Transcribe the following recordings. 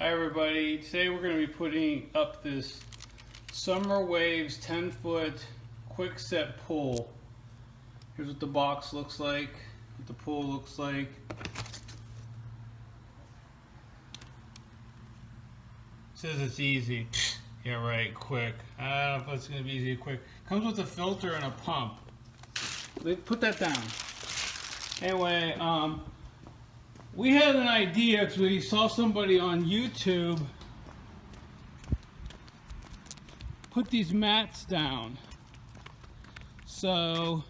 Hi everybody, today we're going to be putting up this Summer Waves 10-foot quick set pool. Here's what the box looks like, what the pool looks like. It says it's easy. Yeah right, quick. I don't know if it's going to be easy or quick. Comes with a filter and a pump. Put that down. Anyway, we had an idea because we saw somebody on YouTube put these mats down. So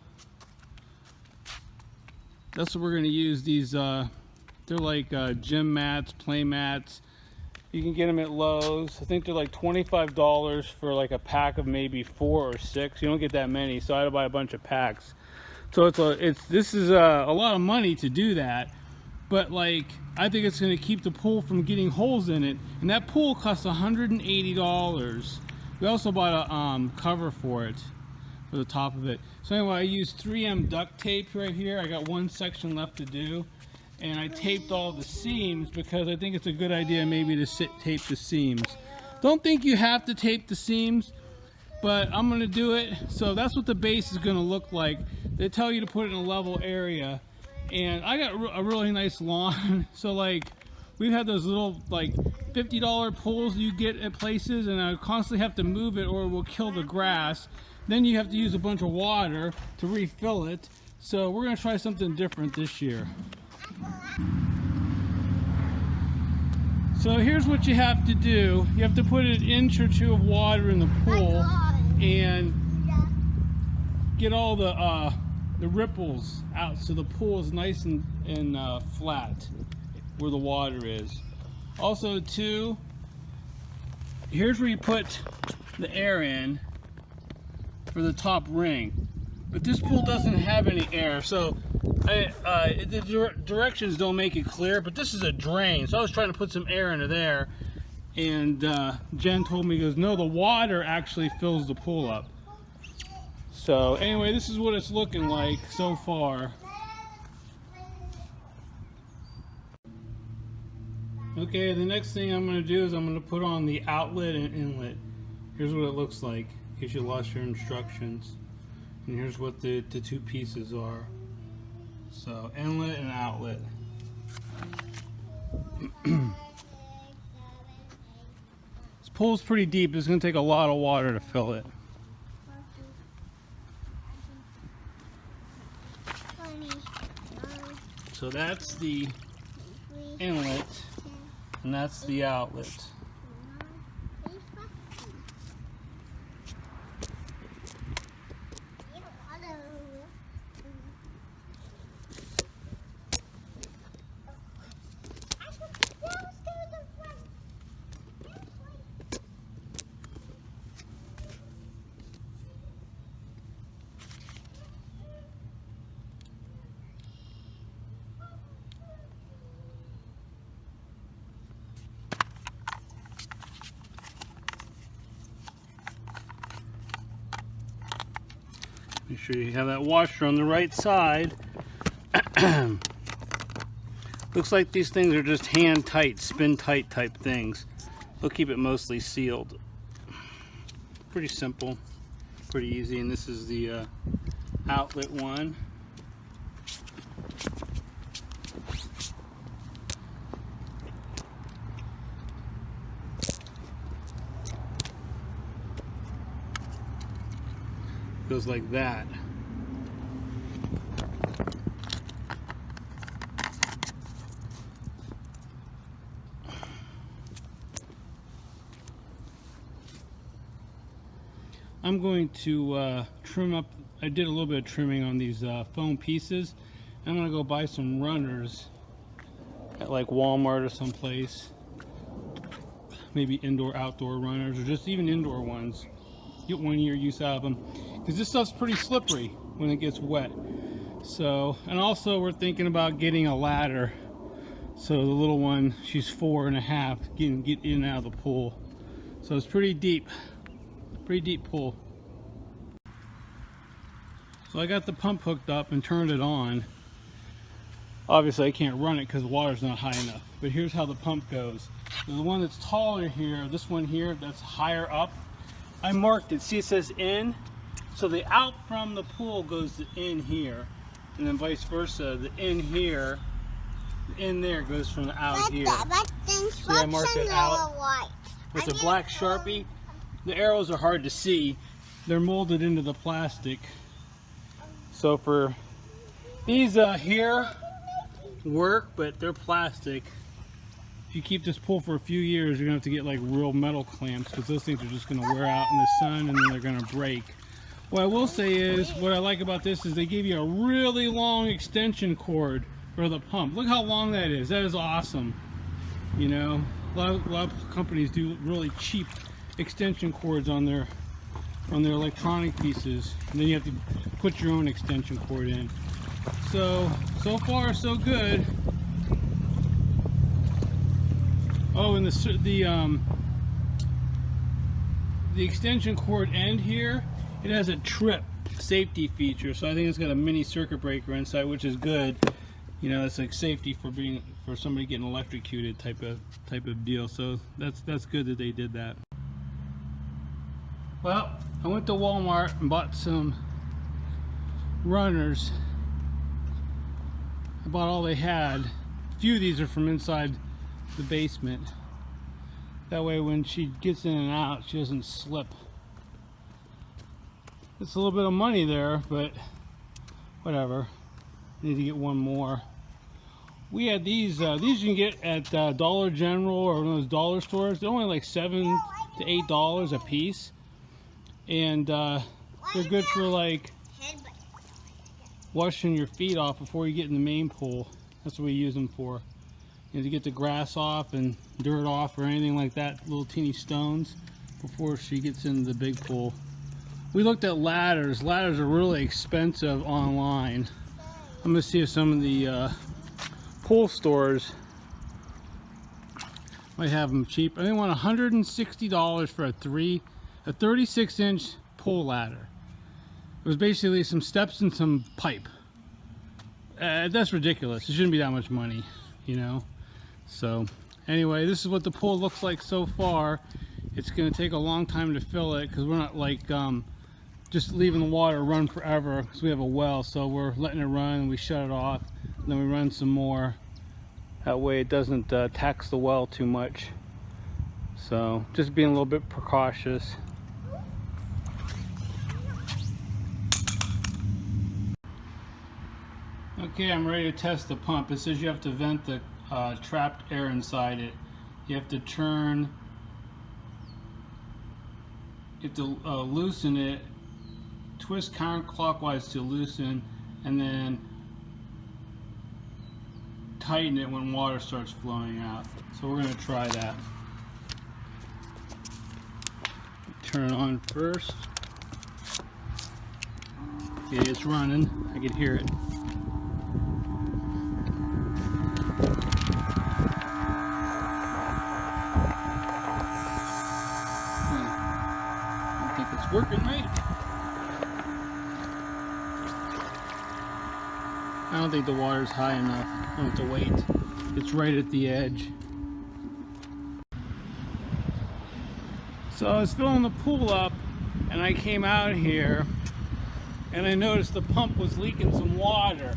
that's what we're going to use. These they're like gym mats, play mats. You can get them at Lowe's. I think they're like $25 for like a pack of maybe 4 or 6. You don't get that many, so I had to buy a bunch of packs. So this is a lot of money to do that. But like, I think it's going to keep the pool from getting holes in it. And that pool costs $180. We also bought a cover for it, for the top of it. So anyway, I used 3M duct tape right here. I got one section left to do. And I taped all the seams because I think it's a good idea maybe to tape the seams. Don't think you have to tape the seams, but I'm going to do it. So that's what the base is going to look like. They tell you to put it in a level area. And I got a really nice lawn, so like we've had those little like $50 pools you get at places, and I constantly have to move it or it will kill the grass. Then you have to use a bunch of water to refill it. So we're going to try something different this year. So here's what you have to do. You have to put an inch or two of water in the pool and get all the ripples out so the pool is nice and flat where the water is. Also too, here's where you put the air in for the top ring, but this pool doesn't have any air, so the directions don't make it clear, but this is a drain, so I was trying to put some air into there, and Jen told me, goes, no, the water actually fills the pool up. So anyway, this is what it's looking like so far. Okay, the next thing I'm going to do is I'm going to put on the outlet and inlet. Here's what it looks like in case you lost your instructions. And here's what the two pieces are. So inlet and outlet. This pool's pretty deep. It's going to take a lot of water to fill it. So that's the inlet, and that's the outlet. Make sure you have that washer on the right side. Looks like these things are just hand tight, spin tight type things. They'll keep it mostly sealed. Pretty simple, pretty easy. And this is the outlet one. Goes like that. I'm going to trim up. I did a little bit of trimming on these foam pieces. I'm going to go buy some runners at like Walmart or someplace. Maybe indoor, outdoor runners, or just even indoor ones. Get 1 year use out of them, because this stuff's pretty slippery when it gets wet. So, and also we're thinking about getting a ladder, so the little one, she's 4.5, get in and out of the pool. So it's pretty deep pool. So I got the pump hooked up and turned it on. Obviously I can't run it because the water's not high enough. But here's how the pump goes. There's the one that's taller here, this one here that's higher up. I marked it, see it says in? So the out from the pool goes to in here, and then vice versa. The in here, the in there goes from the out here. See, I marked it out with a black Sharpie. The arrows are hard to see. They're molded into the plastic. So for these here work, but they're plastic. If you keep this pool for a few years, you're gonna have to get like real metal clamps, because those things are just gonna wear out in the sun and then they're gonna break. What I will say is, what I like about this is they give you a really long extension cord for the pump. Look how long that is. That is awesome. You know, a lot of companies do really cheap extension cords on their electronic pieces, and then you have to put your own extension cord in. So far so good. Oh, and the extension cord end here, it has a trip safety feature, so I think it's got a mini circuit breaker inside, which is good. You know, it's like safety for somebody getting electrocuted type of deal. So that's good that they did that. Well, I went to Walmart and bought some runners. I bought all they had. A few of these are from inside the basement. That way when she gets in and out, she doesn't slip. It's a little bit of money there, but whatever. Need to get one more. We had these you can get at Dollar General or one of those dollar stores. They're only like $7 to $8 a piece. And they're good for like washing your feet off before you get in the main pool. That's what we use them for. You know, to get the grass off and dirt off or anything like that, little teeny stones, before she gets into the big pool. We looked at ladders. Ladders are really expensive online. I'm gonna see if some of the pool stores might have them cheap. I think I want $160 for a 36-inch pool ladder. It was basically some steps and some pipe. That's ridiculous. It shouldn't be that much money, you know. So anyway, this is what the pool looks like so far. It's going to take a long time to fill it, because we're not like just leaving the water run forever, because we have a well. So we're letting it run and we shut it off, and then we run some more. That way it doesn't tax the well too much. So just being a little bit precautious. Okay, I'm ready to test the pump. It says you have to vent the trapped air inside it. You have to turn, you have to loosen it, twist counterclockwise to loosen, and then tighten it when water starts flowing out. So we're going to try that. Turn it on first. Okay, it's running. I can hear it. I think it's working right. I don't think the water's high enough. I don't have to wait. It's right at the edge. So I was filling the pool up, and I came out here and I noticed the pump was leaking some water.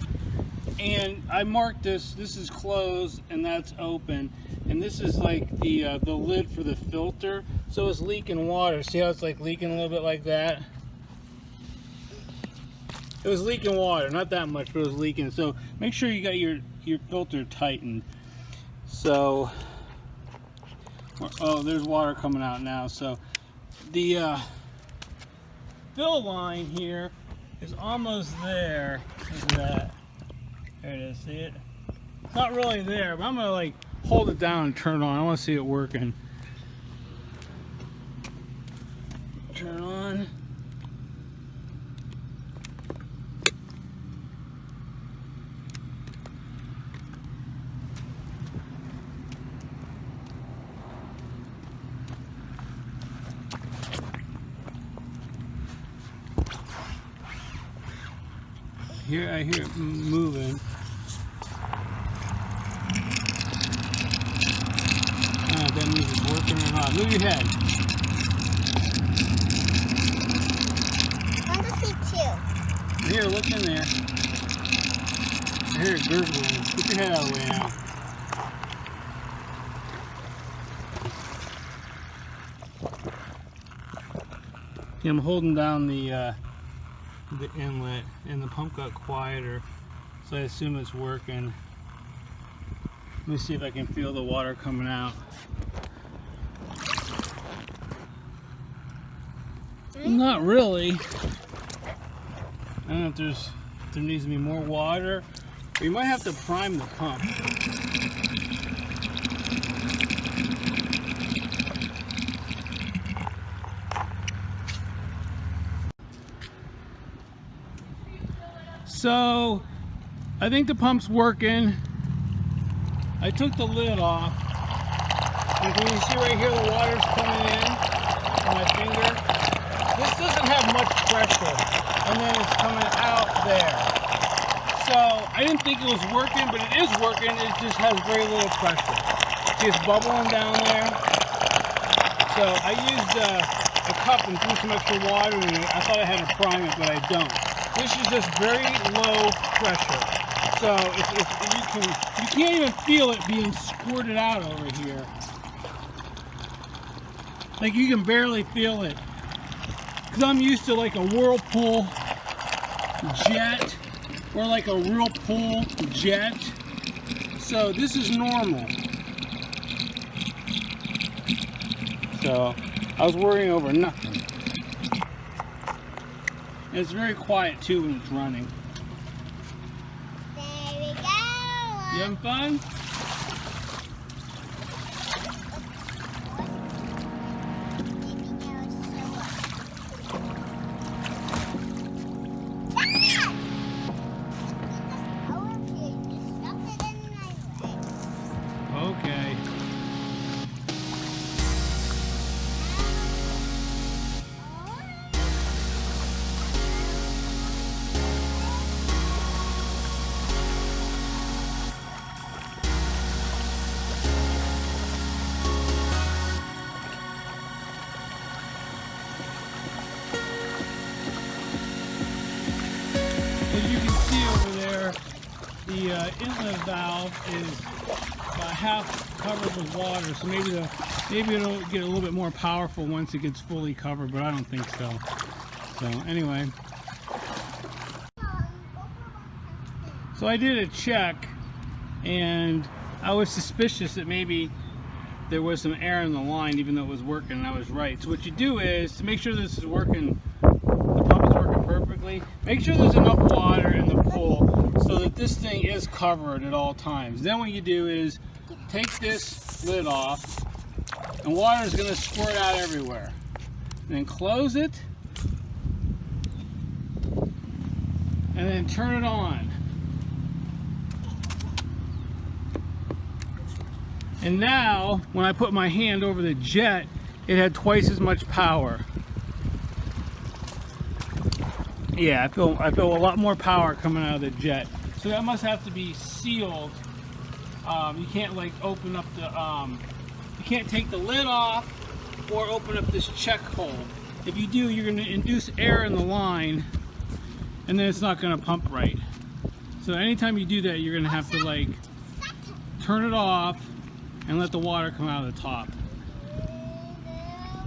And I marked this is closed and that's open, and this is like the lid for the filter, so it's leaking water. See how it's like leaking a little bit like that? It was leaking water, not that much, but it was leaking. So make sure you got your filter tightened. So, oh, there's water coming out now. So the fill line here is almost there. Look at that. There it is, see it? It's not really there, but I'm gonna like hold it down and turn it on. I want to see it working. Turn on. Here, I hear it moving. that means it's working or not. Move your head. I want to see too. Here, look in there. I hear it gurgling. Get your head out of the way now. Yeah, I'm holding down the inlet, and the pump got quieter, so I assume it's working. Let me see if I can feel the water coming out. Not really. I don't know if there needs to be more water. We might have to prime the pump. So, I think the pump's working. I took the lid off. And can you see right here the water's coming in to my finger? This doesn't have much pressure. And then it's coming out there. So, I didn't think it was working, but it is working. It just has very little pressure. See, it's bubbling down there. So, I used a cup and threw some extra water in it. I thought I had to prime it, but I don't. This is just very low pressure. So you can't even feel it being squirted out over here. Like you can barely feel it. Because I'm used to like a whirlpool jet or like a real pool jet. So this is normal. So I was worrying over nothing. And it's very quiet too when it's running. There we go. You having fun? Okay. As you can see over there, the inlet valve is about half covered with water, so maybe it'll get a little bit more powerful once it gets fully covered, but I don't think so. So anyway, so I did a check, and I was suspicious that maybe there was some air in the line, even though it was working, and I was right. So what you do is, to make sure this is working, the pump is working perfectly, make sure there's enough water in the pool so that this thing is covered at all times. Then what you do is take this lid off, and water is going to squirt out everywhere. And then close it, and then turn it on. And now, when I put my hand over the jet, it had twice as much power. Yeah, I feel a lot more power coming out of the jet. So that must have to be sealed. You can't like open up the, you can't take the lid off or open up this check hole. If you do, you're going to induce air in the line, and then it's not going to pump right. So anytime you do that, you're going to have to like turn it off and let the water come out of the top,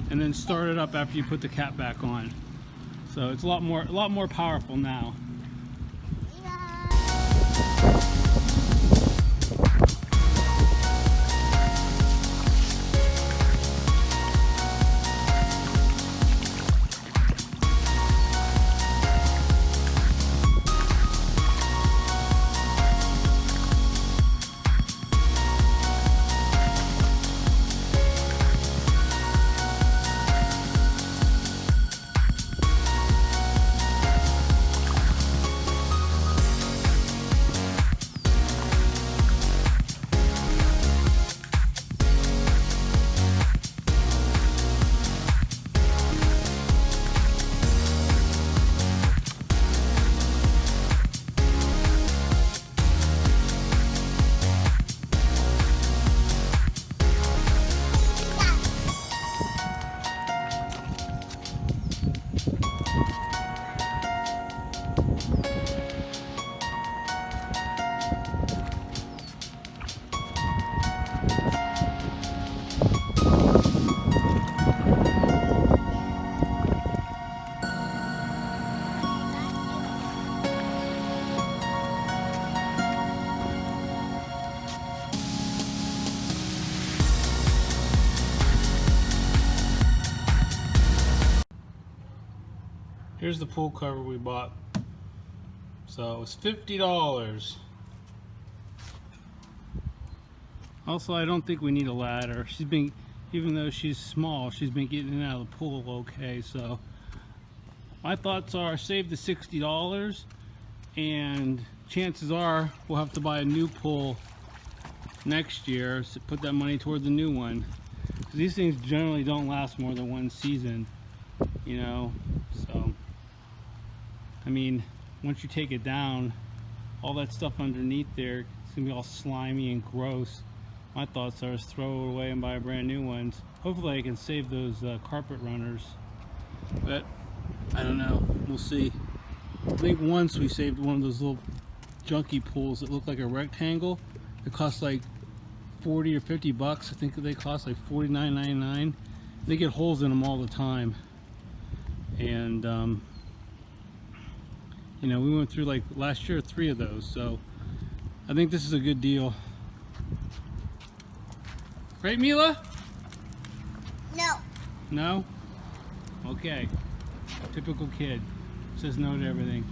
and then start it up after you put the cap back on. So it's a lot more powerful now. Here's the pool cover we bought. So it was $50. Also, I don't think we need a ladder. She's been, even though she's small, she's been getting in and out of the pool okay. So my thoughts are save the $60, and chances are we'll have to buy a new pool next year. So put that money toward the new one. These things generally don't last more than one season, you know. So I mean, once you take it down, all that stuff underneath there, it's gonna be all slimy and gross. My thoughts are just throw it away and buy brand new ones. Hopefully I can save those carpet runners, but I don't know, we'll see. I think once we saved one of those little junky pools that looked like a rectangle. It cost like 40 or 50 bucks. I think they cost like $49.99. They get holes in them all the time, and you know, we went through like last year 3 of those, so I think this is a good deal. Right, Mila? No. No? Okay. Typical kid. Says no to everything.